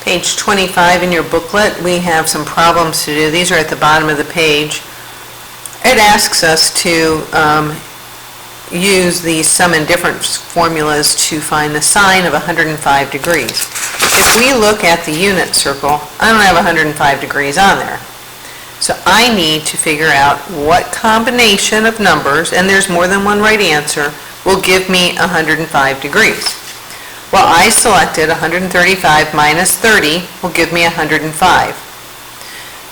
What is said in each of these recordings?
Page 25 in your booklet, we have some problems to do. These are at the bottom of the page. It asks us to use the sum and difference formulas to find the sine of 105 degrees. If we look at the unit circle, I don't have 105 degrees on there. So I need to figure out what combination of numbers, and there's more than one right answer, will give me 105 degrees. Well, I selected 135 minus 30 will give me 105.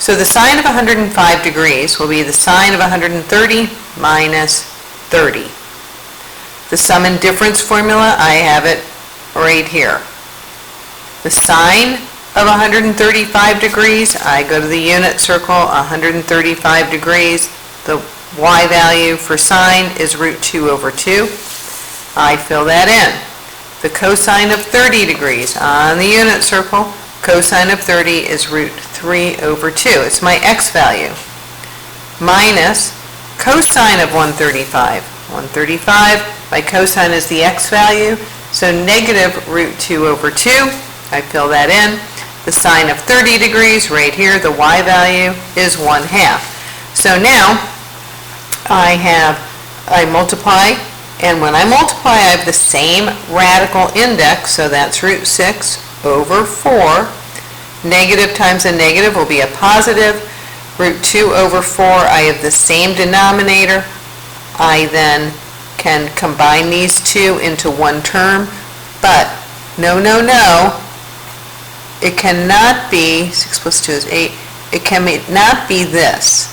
So the sine of 105 degrees will be the sine of 130 minus 30. The sum and difference formula, I have it right here. The sine of 135 degrees, I go to the unit circle, 135 degrees. The y value for sine is root 2 over 2. I fill that in. The cosine of 30 degrees on the unit circle, cosine of 30 is root 3 over 2. It's my x value. Minus cosine of 135. 135, my cosine is the x value, so negative root 2 over 2. I fill that in. The sine of 30 degrees right here, the y value is 1/2. So now I multiply. And when I multiply, I have the same radical index, so that's root 6 over 4. Negative times a negative will be a positive. Root 2 over 4, I have the same denominator. I then can combine these two into one term, but no, it cannot be, 6 plus 2 is 8, it cannot be this.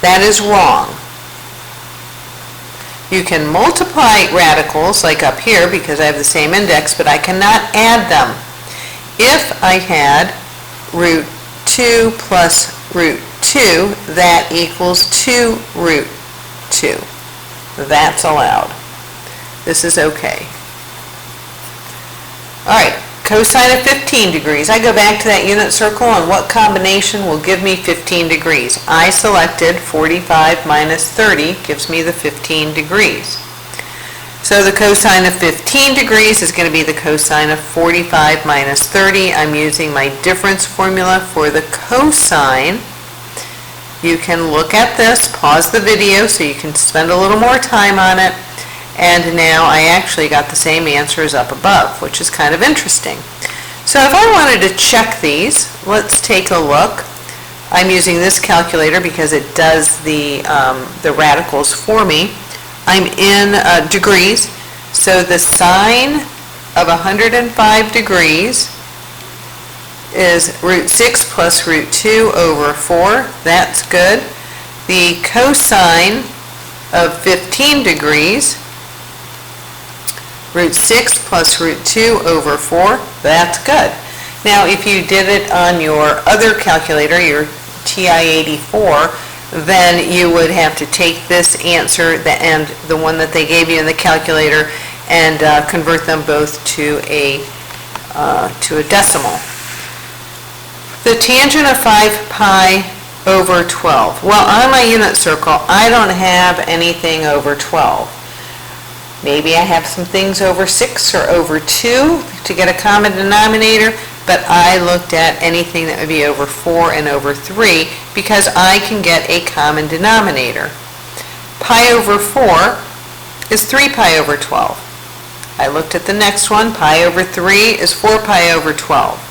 That is wrong. You can multiply radicals, like up here, because I have the same index, but I cannot add them. If I had root 2 plus root 2, that equals 2 root 2. That's allowed. This is okay. All right, cosine of 15 degrees. I go back to that unit circle, and what combination will give me 15 degrees? I selected 45 minus 30 gives me the 15 degrees. So the cosine of 15 degrees is going to be the cosine of 45 minus 30. I'm using my difference formula for the cosine. You can look at this, pause the video so you can spend a little more time on it. And now I actually got the same answer as up above, which is kind of interesting. So if I wanted to check these, let's take a look. I'm using this calculator because it does the radicals for me. I'm in degrees, so the sine of 105 degrees is root 6 plus root 2 over 4. That's good. The cosine of 15 degrees, root 6 plus root 2 over 4, that's good. Now if you did it on your other calculator, your TI-84, then you would have to take this answer and the one that they gave you in the calculator and convert them both to a decimal. The tangent of 5 pi over 12. Well, on my unit circle, I don't have anything over 12. Maybe I have some things over 6 or over 2 to get a common denominator, but I looked at anything that would be over 4 and over 3 because I can get a common denominator. Pi over 4 is 3 pi over 12. I looked at the next one. Pi over 3 is 4 pi over 12.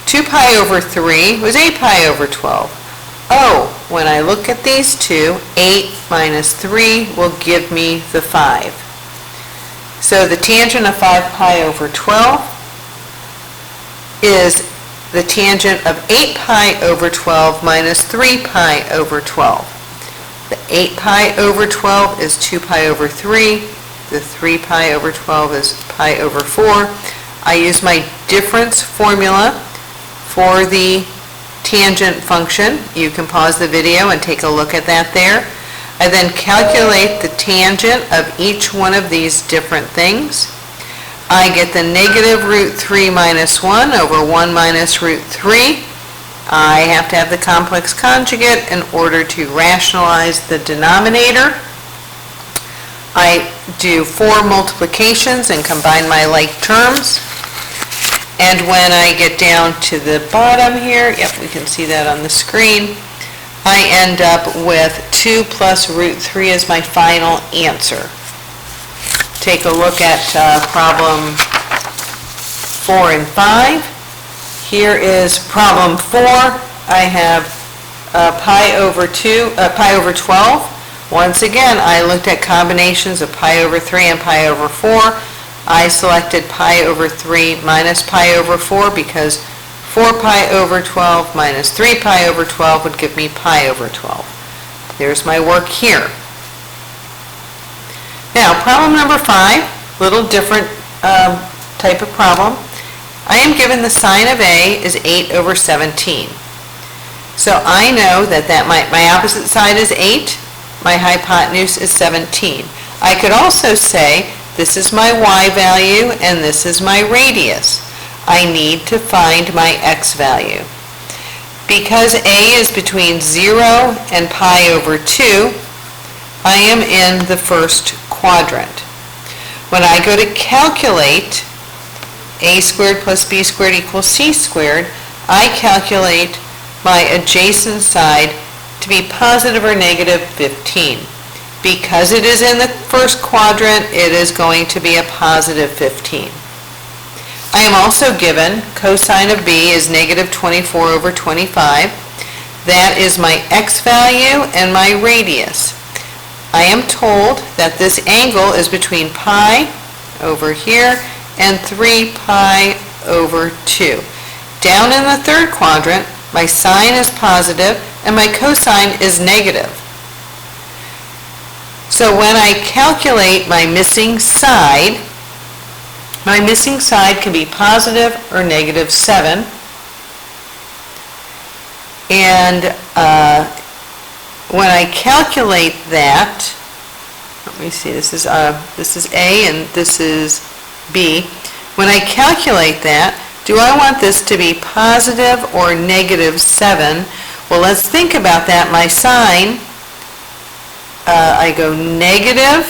2 pi over 3 was 8 pi over 12. Oh, when I look at these two, 8 minus 3 will give me the 5. So the tangent of 5 pi over 12 is the tangent of 8 pi over 12 minus 3 pi over 12. The 8 pi over 12 is 2 pi over 3. The 3 pi over 12 is pi over 4. I use my difference formula for the tangent function. You can pause the video and take a look at that there. I then calculate the tangent of each one of these different things. I get the negative root 3 minus 1 over 1 minus root 3. I have to have the complex conjugate in order to rationalize the denominator. I do 4 multiplications and combine my like terms. And when I get down to the bottom here, yep, we can see that on the screen, I end up with 2 plus root 3 as my final answer. Take a look at problem 4 and 5. Here is problem 4. I have pi over 12. Once again, I looked at combinations of pi over 3 and pi over 4. I selected pi over 3 minus pi over 4 because 4 pi over 12 minus 3 pi over 12 would give me pi over 12. There's my work here. Now, problem number 5, little different type of problem. I am given the sine of A is 8 over 17. So I know that my opposite side is 8, my hypotenuse is 17. I could also say this is my y value and this is my radius. I need to find my x value. Because A is between 0 and pi over 2, I am in the first quadrant. When I go to calculate a squared plus b squared equals c squared, I calculate my adjacent side to be positive or negative 15. Because it is in the first quadrant, it is going to be a positive 15. I am also given cosine of b is negative 24 over 25. That is my x value and my radius. I am told that this angle is between pi over here and 3 pi over 2. Down in the third quadrant, my sine is positive and my cosine is negative. So when I calculate my missing side can be positive or negative 7. And when I calculate that, let me see, this is A and this is B. When I calculate that, do I want this to be positive or negative 7? Well, let's think about that. My sine, I go negative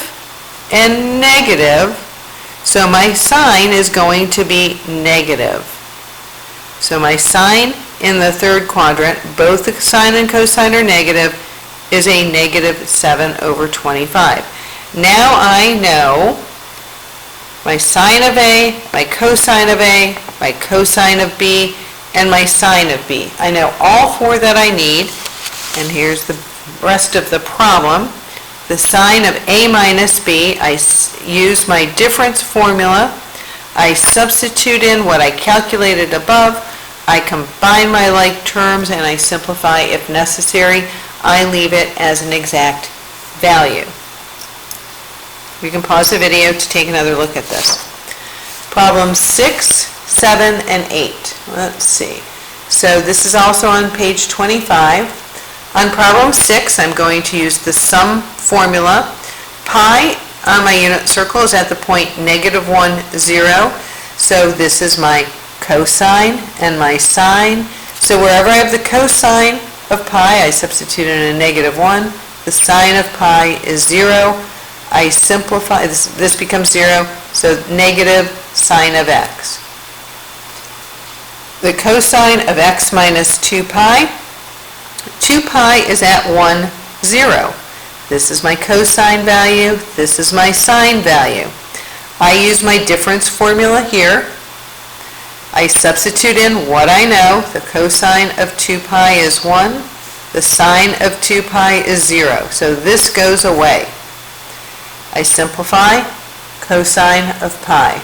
and negative, so my sine is going to be negative. So my sine in the third quadrant, both the sine and cosine are negative, is a negative 7 over 25. Now I know my sine of A, my cosine of A, my cosine of B, and my sine of B. I know all four that I need, and here's the rest of the problem. The sine of A minus B, I use my difference formula. I substitute in what I calculated above. I combine my like terms and I simplify if necessary. I leave it as an exact value. We can pause the video to take another look at this. Problem 6, 7, and 8. Let's see. So this is also on page 25. On problem 6, I'm going to use the sum formula. Pi on my unit circle is at the point -1, 0. So this is my cosine and my sine. So wherever I have the cosine of pi, I substitute in a -1. The sine of pi is 0. I simplify, this becomes 0, so negative sine of x. The cosine of x minus 2 pi. 2 pi is at 1, 0. This is my cosine value. This is my sine value. I use my difference formula here. I substitute in what I know. The cosine of 2 pi is 1. The sine of 2 pi is 0. So this goes away. I simplify cosine of pi.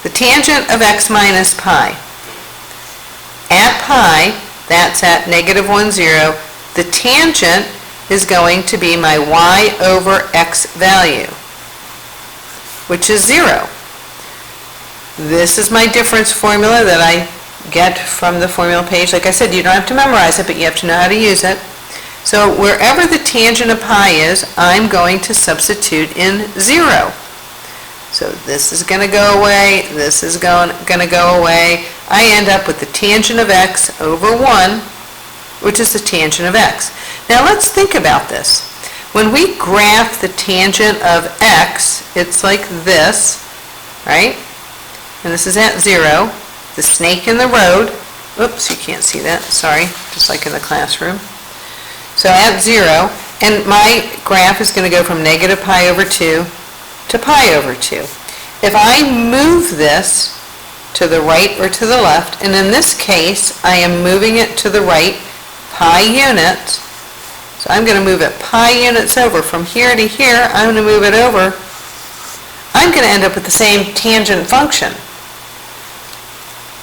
The tangent of x minus pi. At pi, that's at -1, 0, the tangent is going to be my y over x value, which is 0. This is my difference formula that I get from the formula page. Like I said, you don't have to memorize it, but you have to know how to use it. So wherever the tangent of pi is, I'm going to substitute in 0. So this is going to go away, this is going to go away. I end up with the tangent of x over 1, which is the tangent of x. Now let's think about this. When we graph the tangent of x, it's like this, right? and this is at 0, the snake in the road, oops, you can't see that, sorry, just like in the classroom. So at 0, and my graph is going to go from negative pi over 2 to pi over 2. If I move this to the right or to the left, and in this case, I am moving it to the right pi units, so I'm going to move it pi units over. From here to here, I'm going to move it over. I'm going to end up with the same tangent function.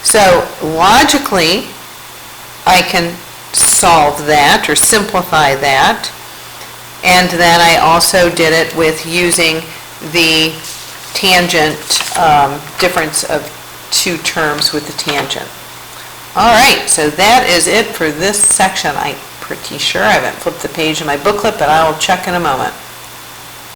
So logically, I can solve that or simplify that. And then I also did it with using the tangent difference of two terms with the tangent. All right, so that is it for this section. I'm pretty sure I haven't flipped the page in my booklet, but I will check in a moment.